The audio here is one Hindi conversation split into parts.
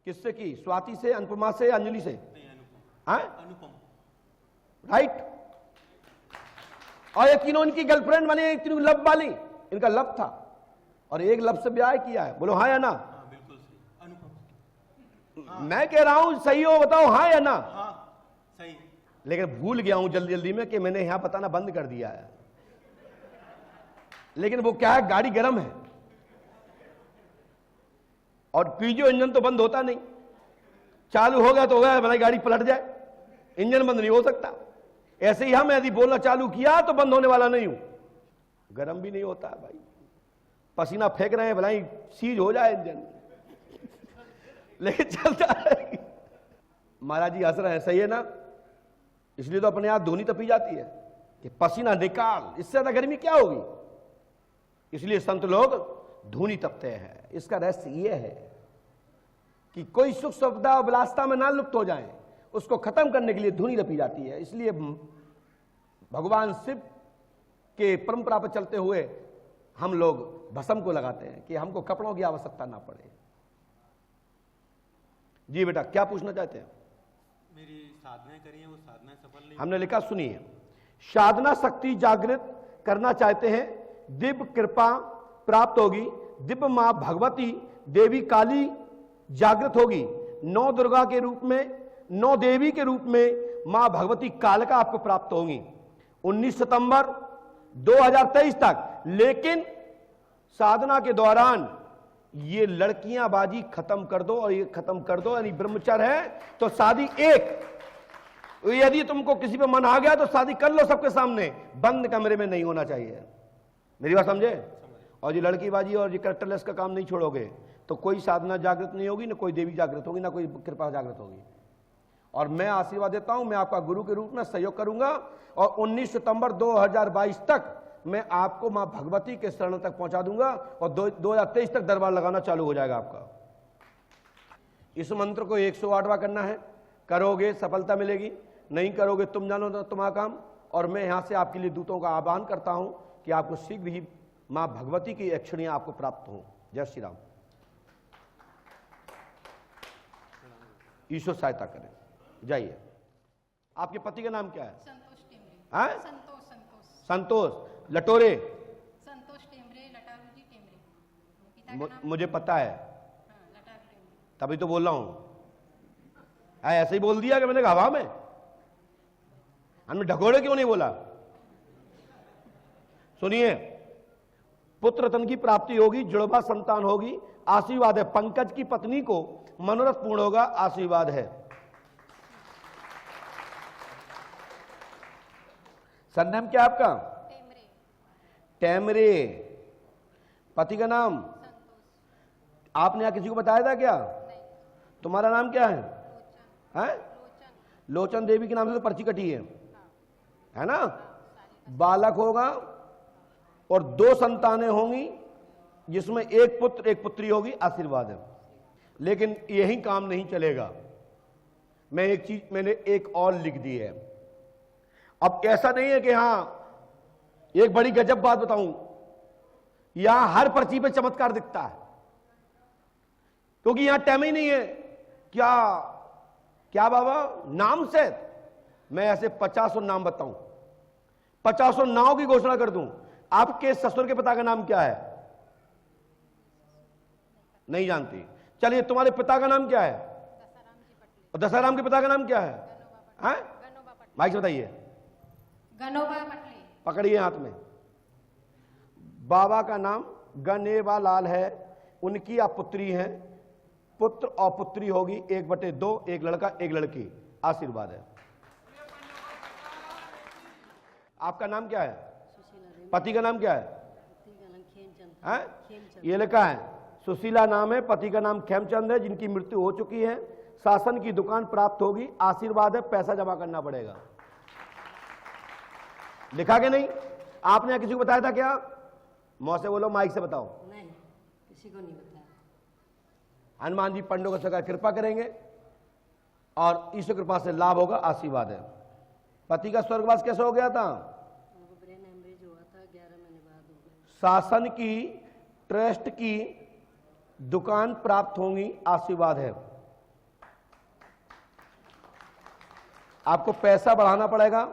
किससे की? स्वाति से, अनुपमा से, अंजलि से? हाँ, राइट। और ये तीनों इनकी गर्लफ्रेंड बने, तीनों लब वाली, इनका लब था और एक लब से ब्याह किया है। बोलो हाँ या ना? बिल्कुल सही। अनुपम। मैं कह रहा हूं सही हो, बताओ हाँ या ना? हाँ सही। लेकिन भूल गया हूं जल्दी जल्दी में कि मैंने यहां बताना बंद कर दिया है। लेकिन वो क्या है, गाड़ी गर्म है और पीजो इंजन तो बंद होता नहीं, चालू हो गया तो हो गया, भले गाड़ी पलट जाए, इंजन बंद नहीं हो सकता। ऐसे ही हम यदि बोलना चालू किया तो बंद होने वाला नहीं हूं, गर्म भी नहीं होता है भाई, पसीना फेंक रहे हैं, भलाई सीज हो जाए इंजन, लेकिन चलता है। महाराज जी हंस रहे हैं, सही है ना? इसलिए तो अपने आप धुनी तपी जाती है कि पसीना निकाल, इससे ज्यादा गर्मी क्या होगी। इसलिए संत लोग धुनी तपते हैं। इसका रहस्य यह है कि कोई सुख सुविधा विलासिता में ना लुप्त हो जाए, उसको खत्म करने के लिए धुनी तपी जाती है। इसलिए भगवान शिव के परंपरा पर चलते हुए हम लोग भस्म को लगाते हैं कि हमको कपड़ों की आवश्यकता ना पड़े। जी बेटा, क्या पूछना चाहते हैं? मेरी साधनाएं करी हैं, वो साधनाएं सफल नहीं। हमने लिखा, सुनिए। साधना शक्ति जागृत करना चाहते हैं, दिव्य कृपा प्राप्त होगी, दिव्य मां भगवती देवी काली जागृत होगी, 9 दुर्गा के रूप में, 9 देवी के रूप में मां भगवती कालिका आपको प्राप्त होंगी 19 सितंबर 2023 तक। लेकिन साधना के दौरान ये लड़कियां बाजी खत्म कर दो, और ये खत्म कर दो, यानी ब्रह्मचर्य है तो शादी एक, यदि तुमको किसी पे मन आ गया तो शादी कर लो सबके सामने, बंद कमरे में नहीं होना चाहिए। मेरी बात समझे? और ये लड़कीबाजी और ये कैरेक्टरलेस का काम नहीं छोड़ोगे तो कोई साधना जागृत नहीं होगी, ना कोई देवी जागृत होगी, ना कोई कृपा जागृत होगी। और मैं आशीर्वाद देता हूं, मैं आपका गुरु के रूप में सहयोग करूंगा, और 19 सितंबर 2022 तक मैं आपको मां भगवती के शरण तक पहुंचा दूंगा, और 2023 तक दरबार लगाना चालू हो जाएगा आपका। इस मंत्र को 108वां करना है, करोगे सफलता मिलेगी, नहीं करोगे तुम जानो तो तुम्हारा काम। और मैं यहां से आपके लिए दूतों का आह्वान करता हूं कि आपको शीघ्र ही मां भगवती की अक्षणियां आपको प्राप्त हो। जय श्री राम। ईश्वर सहायता करें। जाइए। आपके पति का नाम क्या है? संतोष टेमरे। हाँ? संतोष संतोष लटोरे। संतोष टेमरे, लटारू जी टेमरे। पिता का नाम? मुझे पता है, हाँ, लटारू टेमरे। तभी तो बोल रहा हूं। ऐसे ही बोल दिया कि मैंने कहा हवा में, हमने ढकोड़े क्यों नहीं बोला? सुनिए, पुत्र रत्न की प्राप्ति होगी, जुड़वा संतान होगी, आशीर्वाद है। पंकज की पत्नी को मनोरथ पूर्ण होगा, आशीर्वाद है। सरनेम क्या आपका? टेमरे। टेमरे। पति का नाम? संतोष। आपने यहां किसी को बताया था क्या? नहीं। तुम्हारा नाम क्या है? लोचन। हैं? लोचन। लोचन देवी के नाम से तो पर्ची कटी है, हाँ। है ना? सारी बालक होगा और 2 संतानें होंगी, जिसमें एक पुत्र एक पुत्री होगी, आशीर्वाद है। लेकिन यही काम नहीं चलेगा, मैं एक चीज मैंने एक और लिख दी है। अब ऐसा नहीं है कि हां, एक बड़ी गजब बात बताऊं, यहां हर पर्ची पे चमत्कार दिखता है, क्योंकि यहां टाइम ही नहीं है। क्या क्या बाबा नाम से मैं ऐसे 50 नाम बताऊं, 50 नाव की घोषणा कर दूं। आपके ससुर के पिता का नाम क्या है? नहीं जानती? चलिए, तुम्हारे पिता का नाम क्या है? दसाराम जी पटले। और दसाराम के पिता का नाम क्या है? गनोबा हैं? पटले। गनोबा पटले। माइक से बताइए। गनोबा पटले। पकड़िए हाथ में। बाबा का नाम गनेवा लाल है, उनकी आप पुत्री हैं, पुत्र और पुत्री होगी 1/2, एक लड़का एक लड़की, आशीर्वाद है। आपका नाम क्या है? पति का नाम क्या है? हैं? ये लिखा है सुशीला नाम है, पति का नाम खेमचंद है, जिनकी मृत्यु हो चुकी है। शासन की दुकान प्राप्त होगी, आशीर्वाद है, पैसा जमा करना पड़ेगा। लिखा के नहीं? आपने किसी को बताया था क्या? मौत से बोलो, माइक से बताओ। नहीं, किसी को नहीं बताया। हनुमान जी पंडों का सरकार कृपा करेंगे और ईश्वर कृपा से लाभ होगा, आशीर्वाद है। पति का स्वर्गवास कैसे हो गया था? ब्रेन हेमरेज हुआ था, 11 महीने बाद हो गया। शासन की ट्रस्ट की दुकान प्राप्त होंगी, आशीर्वाद है। आपको पैसा बढ़ाना पड़ेगा,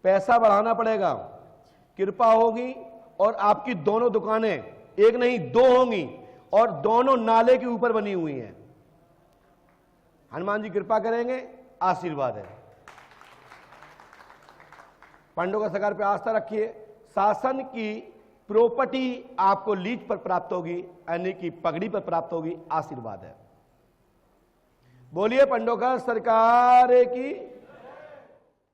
पैसा बढ़ाना पड़ेगा, कृपा होगी और आपकी दोनों दुकानें एक नहीं दो होंगी और दोनों नाले के ऊपर बनी हुई हैं। हनुमान जी कृपा करेंगे, आशीर्वाद है। पंडों का सरकार पे आस्था रखिए। शासन की प्रॉपर्टी आपको लीज पर प्राप्त होगी, यानी कि पगड़ी पर प्राप्त होगी, आशीर्वाद है। बोलिए पंडों का सरकार की